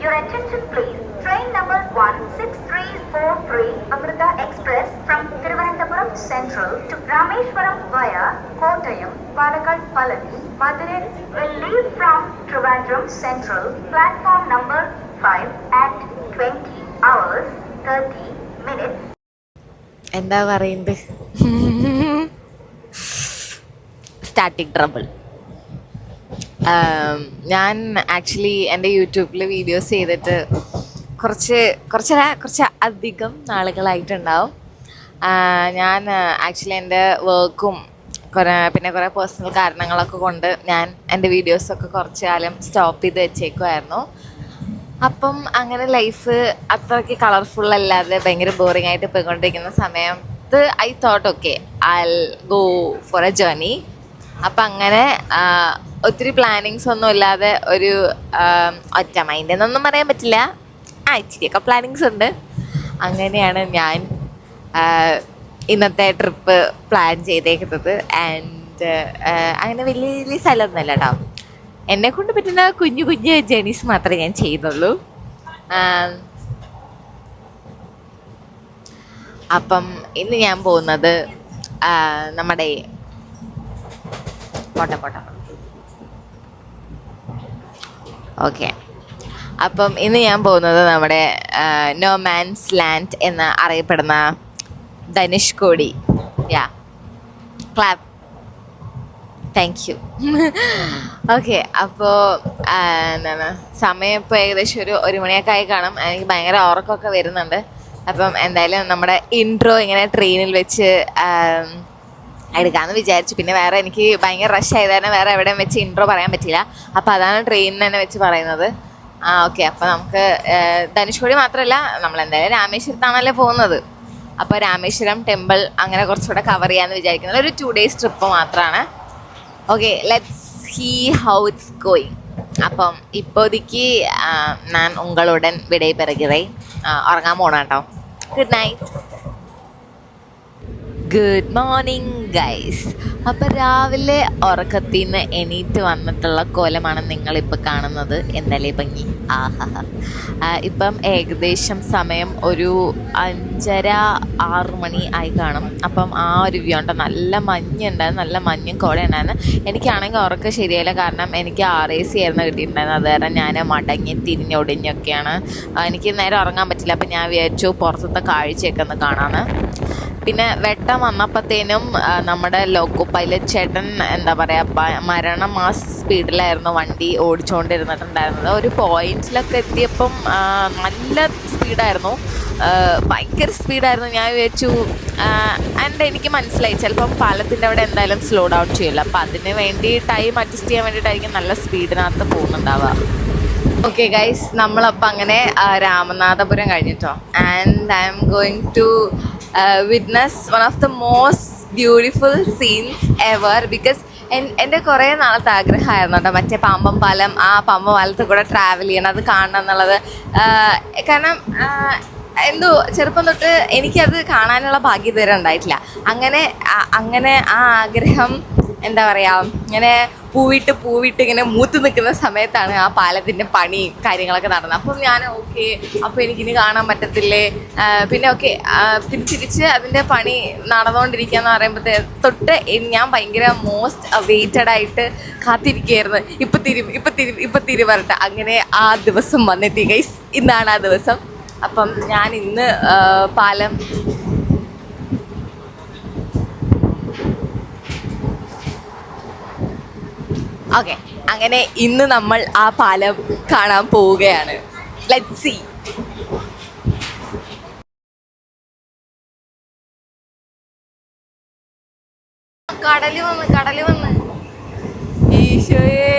Your attention please. Train number 16343 Amrita Express from Thiruvananthapuram Central to Rameshwaram via Kottayam, Palakkad, Palani, Madurai will leave from Trivandrum Central platform number 5 at 20 hours 30 minutes. എന്താ പറയുന്നത്? Static trouble. ഞാൻ actually എൻ്റെ യൂട്യൂബിൽ videos ചെയ്തിട്ട് കുറച്ച് അധികം നാളുകളായിട്ടുണ്ടാവും. ഞാൻ actually എൻ്റെ വർക്കും പിന്നെ കുറേ പേഴ്സണൽ കാരണങ്ങളൊക്കെ കൊണ്ട് ഞാൻ എൻ്റെ വീഡിയോസൊക്കെ കുറച്ച് കാലം സ്റ്റോപ്പ് ചെയ്ത് വെച്ചേക്കുമായിരുന്നു. അപ്പം അങ്ങനെ ലൈഫ് അത്രയ്ക്ക് കളർഫുള്ളല്ലാതെ ഭയങ്കര ബോറിംഗ് ആയിട്ട് പോയിക്കൊണ്ടിരിക്കുന്ന സമയത്ത് I thought okay I go for A journey. അപ്പം അങ്ങനെ ഒത്തിരി പ്ലാനിങ്സ് ഒന്നും ഇല്ലാതെ ഒരു ഒറ്റ മൈൻഡ് എന്നൊന്നും പറയാൻ പറ്റില്ല, ഇച്ചിരിയൊക്കെ പ്ലാനിങ്സ് ഉണ്ട്. അങ്ങനെയാണ് ഞാൻ ഇന്നത്തെ ട്രിപ്പ് പ്ലാൻ ചെയ്തേക്കുന്നത്. ആൻഡ് അങ്ങനെ വലിയ വലിയ സ്ഥലമൊന്നുമല്ല കേട്ടോ, എന്നെ കൊണ്ട് പറ്റുന്ന കുഞ്ഞു കുഞ്ഞു ജേർണീസ് മാത്രമേ ഞാൻ ചെയ്യുന്നുള്ളൂ. അപ്പം ഇന്ന് ഞാൻ പോകുന്നത് നമ്മുടെ ഓക്കെ അപ്പം ഇന്ന് ഞാൻ പോകുന്നത് നമ്മുടെ നോ മാൻസ് ലാൻഡ് എന്ന് അറിയപ്പെടുന്ന ധനുഷ്കോടി. യാ, ക്ലാപ്പ്. Thank you. ഓക്കെ, അപ്പോൾ എന്താണ് സമയം ഇപ്പോൾ ഏകദേശം ഒരു മണിയൊക്കെ ആയി കാണും. എനിക്ക് ഭയങ്കര ഉറക്കമൊക്കെ വരുന്നുണ്ട്. അപ്പം എന്തായാലും നമ്മുടെ ഇൻട്രോ ഇങ്ങനെ ട്രെയിനിൽ വെച്ച് എടുക്കാമെന്ന് വിചാരിച്ചു. പിന്നെ വേറെ എനിക്ക് ഭയങ്കര റഷ് ആയത് കാരണം വേറെ എവിടെയും വെച്ച് ഇൻട്രോ പറയാൻ പറ്റില്ല. അപ്പോൾ അതാണ് ട്രെയിനിൽ തന്നെ വെച്ച് പറയുന്നത്. ഓക്കെ, അപ്പോൾ നമുക്ക് ധനുഷ്കോടി മാത്രമല്ല, നമ്മളെന്തായാലും രാമേശ്വരത്താണല്ലോ പോകുന്നത്. അപ്പോൾ രാമേശ്വരം ടെമ്പിൾ അങ്ങനെ കുറച്ചുകൂടെ കവർ ചെയ്യാമെന്ന് വിചാരിക്കുന്നത്. ഒരു 2 days ട്രിപ്പ് മാത്രമാണ്. Okay, let's see how it's going. അപ്പം ഇപ്പോഴേക്ക് ഞാൻ ഉങ്ങളുടൻ വിട പെറുകിറേ ഉറങ്ങാൻ പോകണം കേട്ടോ. Good night. Good morning guys. അപ്പം രാവിലെ ഉറക്കത്തിൽ നിന്ന് എണീറ്റ് വന്നിട്ടുള്ള കോലമാണ് നിങ്ങളിപ്പോൾ കാണുന്നത്. എന്നല്ലേ ഭംഗി! ഇപ്പം ഏകദേശം സമയം ഒരു 5:30-6 മണി ആയി കാണും. അപ്പം ആ ഒരു വ്യൂ ഉണ്ട്. നല്ല മഞ്ഞുണ്ടായിരുന്നു, നല്ല മഞ്ഞും കോട ഉണ്ടായിരുന്നു. എനിക്കാണെങ്കിൽ ഉറക്കം ശരിയായില്ല, കാരണം എനിക്ക് RAC ആയിരുന്നു കിട്ടിയിട്ടുണ്ടായിരുന്നു. അത് കാരണം ഞാൻ മടങ്ങി തിരിഞ്ഞൊടിഞ്ഞൊക്കെയാണ്, എനിക്ക് നേരെ ഉറങ്ങാൻ പറ്റില്ല. അപ്പം ഞാൻ വിചാരിച്ചു പുറത്തത്തെ കാഴ്ചയൊക്കെ ഒന്ന് കാണാമെന്ന്. പിന്നെ വെട്ടം വന്നപ്പോഴത്തേനും നമ്മുടെ ലോക്കോ പൈലറ്റ് ചേട്ടൻ എന്താ പറയുക മരണം ആ സ്പീഡിലായിരുന്നു വണ്ടി ഓടിച്ചുകൊണ്ടിരുന്നിട്ടുണ്ടായിരുന്നത്. ഒരു പോയിന്റിലൊക്കെ എത്തിയപ്പം നല്ല സ്പീഡായിരുന്നു, ഭയങ്കര സ്പീഡായിരുന്നു. ഞാൻ വിചാരിച്ചു ആൻഡ് എനിക്ക് മനസ്സിലായി ചിലപ്പം പാലത്തിൻ്റെ അവിടെ എന്തായാലും സ്ലോ ഡൗൺ ചെയ്യില്ല. അപ്പം അതിന് വേണ്ടി ടൈം അഡ്ജസ്റ്റ് ചെയ്യാൻ വേണ്ടിയിട്ടായിരിക്കും നല്ല സ്പീഡിനകത്ത് പോകുന്നുണ്ടാവുക. ഓക്കെ ഗൈസ്, നമ്മളപ്പോൾ അങ്ങനെ രാമനാഥപുരം കഴിഞ്ഞിട്ടോ. And I'm going to witness one of the most beautiful scenes ever, because എൻ്റെ കുറേ നാളത്തെ ആഗ്രഹമായിരുന്നു കേട്ടോ മറ്റേ പാമ്പം പാലം, ആ പാമ്പം പാലത്തിൽ കൂടെ ട്രാവൽ ചെയ്യണം, അത് കാണണം എന്നുള്ളത്. കാരണം എന്തോ ചെറുപ്പം തൊട്ട് എനിക്കത് കാണാനുള്ള ഭാഗ്യം ഇതുവരെ ഉണ്ടായിട്ടില്ല. അങ്ങനെ ആ ആഗ്രഹം എന്താ പറയുക, ഇങ്ങനെ പൂവിട്ട് ഇങ്ങനെ മൂത്ത് നിൽക്കുന്ന സമയത്താണ് ആ പാലത്തിൻ്റെ പണിയും കാര്യങ്ങളൊക്കെ നടന്നത്. അപ്പം ഞാൻ ഓക്കെ, അപ്പോൾ എനിക്കിനി കാണാൻ പറ്റത്തില്ലേ. പിന്നെ ഓക്കെ, പിന്നെ തിരിച്ച് അതിൻ്റെ പണി നടന്നുകൊണ്ടിരിക്കുക എന്ന് പറയുമ്പോഴത്തേ തൊട്ട് ഞാൻ ഭയങ്കര മോസ്റ്റ് അവെയ്റ്റഡ് ആയിട്ട് കാത്തിരിക്കുകയായിരുന്നു. ഇപ്പം തിരി വരട്ടെ. അങ്ങനെ ആ ദിവസം വന്നെത്തി ഗൈസ്. ഇന്നാണ് ആ ദിവസം. അപ്പം ഞാൻ ഇന്ന് പാലം ഓക്കെ, അങ്ങനെ ഇന്ന് നമ്മൾ ആ പാലം കാണാൻ പോവുകയാണ്. Let's see. കടല് വന്ന് ഈശോയെ.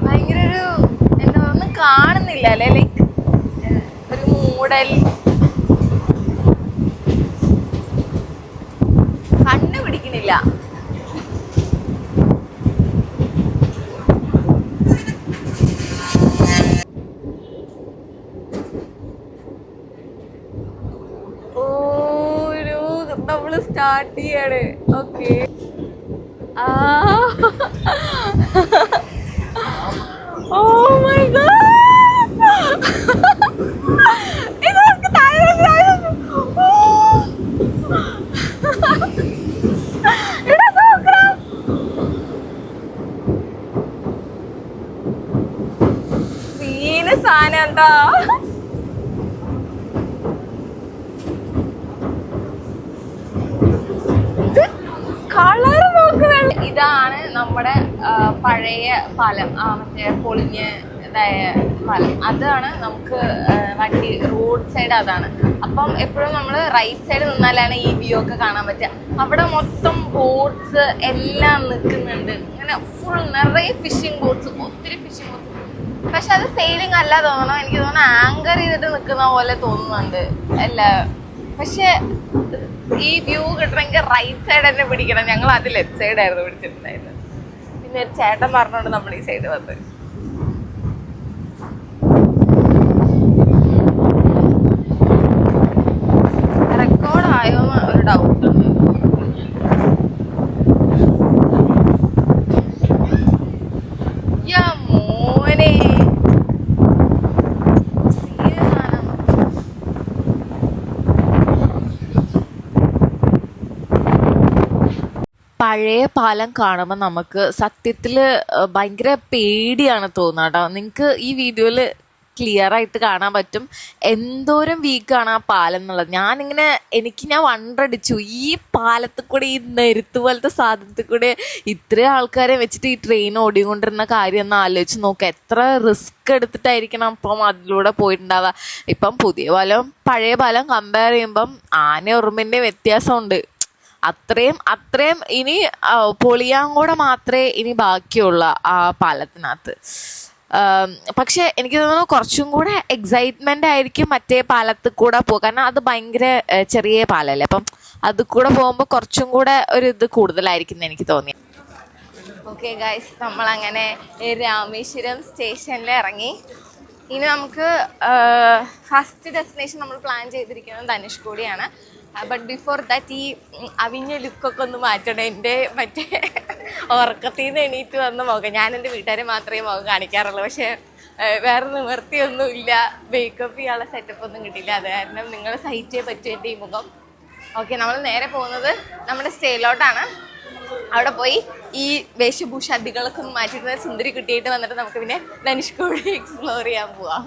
ഭയങ്കര ഒരു എന്താ ഒന്നും കാണുന്നില്ല അല്ലേ, ലൈക്ക് ഒരു മൂടൽ, കണ്ണു പിടിക്കുന്നില്ല. സ്റ്റാർട്ട് ചെയ്യാണ്. ഓക്കെ, ഓ മൈ ഗോഡ്, ഇതൊക്കെ സീന് സാധനം എന്താ. കളർ നോക്കുന്നുണ്ട്. ഇതാണ് നമ്മുടെ പഴയ പാലം, മറ്റേ പൊളിഞ്ഞ് ഇതായ പാലം. അതാണ് നമുക്ക് വണ്ടി റോഡ് സൈഡ് അതാണ്. അപ്പം എപ്പോഴും നമ്മൾ റൈറ്റ് സൈഡ് നിന്നാലാണ് ഈ വ്യൂ ഒക്കെ കാണാൻ പറ്റുക. അവിടെ മൊത്തം ബോട്ട്സ് എല്ലാം നിൽക്കുന്നുണ്ട്, ഇങ്ങനെ ഫുൾ നിറയെ ഫിഷിംഗ് ബോട്ട്സ്, ഒത്തിരി ഫിഷിംഗ് ബോട്ട്സ്. പക്ഷെ അത് സെയിലിംഗ് അല്ല തോന്നണം, എനിക്ക് തോന്നുന്നു ആങ്കർ ചെയ്തിട്ട് നിൽക്കുന്ന പോലെ തോന്നുന്നുണ്ട് അല്ല. പക്ഷെ ഈ വ്യൂ കിട്ടണമെങ്കിൽ റൈറ്റ് സൈഡ് തന്നെ പിടിക്കണം. ഞങ്ങൾ അത് ലെഫ്റ്റ് സൈഡായിരുന്നു പിടിച്ചിട്ടുണ്ടായിരുന്നത്. പിന്നെ ഒരു ചേട്ടൻ പറഞ്ഞോണ്ട് നമ്മൾ ഈ സൈഡ് വന്നത്. റെക്കോർഡായോ ഒരു ഡൗട്ട് ഉണ്ട്. മോനെ പഴയ പാലം കാണുമ്പോൾ നമുക്ക് സത്യത്തിൽ ഭയങ്കര പേടിയാണ് തോന്നുക കേട്ടോ. നിങ്ങൾക്ക് ഈ വീഡിയോയിൽ ക്ലിയർ ആയിട്ട് കാണാൻ പറ്റും എന്തോരം വീക്കാണ് ആ പാലം എന്നുള്ളത്. ഞാൻ വണ്ടടിച്ചു, ഈ പാലത്തിൽ കൂടെ, ഈ നെരുത്ത് പോലത്തെ സാധനത്തിൽ കൂടെ ഇത്രയും ആൾക്കാരെ വെച്ചിട്ട് ഈ ട്രെയിൻ ഓടിക്കൊണ്ടിരുന്ന കാര്യം ഒന്ന് ആലോചിച്ച് നോക്കുക. എത്ര റിസ്ക് എടുത്തിട്ടായിരിക്കണം അപ്പം അതിലൂടെ പോയിട്ടുണ്ടാവുക. ഇപ്പം പുതിയ പാലം പഴയ പാലം കമ്പയർ ചെയ്യുമ്പം ആന ഉറുമ്പിൻ്റെ വ്യത്യാസമുണ്ട്. അത്രയും ഇനി പൊളിയാൻ കൂടെ മാത്രമേ ഇനി ബാക്കിയുള്ള ആ പാലത്തിനകത്ത്. പക്ഷെ എനിക്ക് തോന്നുന്നു കുറച്ചും കൂടെ എക്സൈറ്റ്മെൻ്റ് ആയിരിക്കും മറ്റേ പാലത്തിൽ കൂടെ പോകുക. കാരണം അത് ഭയങ്കര ചെറിയ പാലല്ലേ, അപ്പം അത് കൂടെ പോകുമ്പോൾ കുറച്ചും കൂടെ ഒരു ഇത് കൂടുതലായിരിക്കും എനിക്ക് തോന്നി. ഓക്കെ ഗൈസ്, നമ്മളങ്ങനെ രാമേശ്വരം സ്റ്റേഷനിൽ ഇറങ്ങി. ഇനി നമുക്ക് ഫസ്റ്റ് ഡെസ്റ്റിനേഷൻ നമ്മൾ പ്ലാൻ ചെയ്തിരിക്കുന്നത് ധനുഷ്കോടിയാണ്. ബട്ട് ബിഫോർ ദാറ്റ് ഈ അവിഞ്ഞ ലുക്കൊക്കെ ഒന്ന് മാറ്റണം. എൻ്റെ മറ്റേ ഉറക്കത്തിൽ നിന്ന് എണീറ്റ് വന്ന മുഖം, ഞാൻ എൻ്റെ വീട്ടുകാരെ മാത്രമേ മുഖം കാണിക്കാറുള്ളൂ. പക്ഷേ വേറെ നിവൃത്തിയൊന്നും ഇല്ല, മേക്കപ്പ് ചെയ്യാനുള്ള സെറ്റപ്പ് ഒന്നും കിട്ടിയില്ല. അത് കാരണം നിങ്ങൾ സഹിച്ചേ പറ്റും എൻ്റെ ഈ മുഖം. ഓക്കെ, നമ്മൾ നേരെ പോകുന്നത് നമ്മുടെ സ്റ്റേയിലോട്ടാണ്. അവിടെ പോയി ഈ വേഷഭൂഷാദികളൊക്കെ ഒന്ന് മാറ്റിയിട്ട് സുന്ദരി കുട്ടിയായിട്ട് വന്നിട്ട് നമുക്ക് പിന്നെ ധനുഷ്കോടി എക്സ്പ്ലോർ ചെയ്യാൻ പോവാം.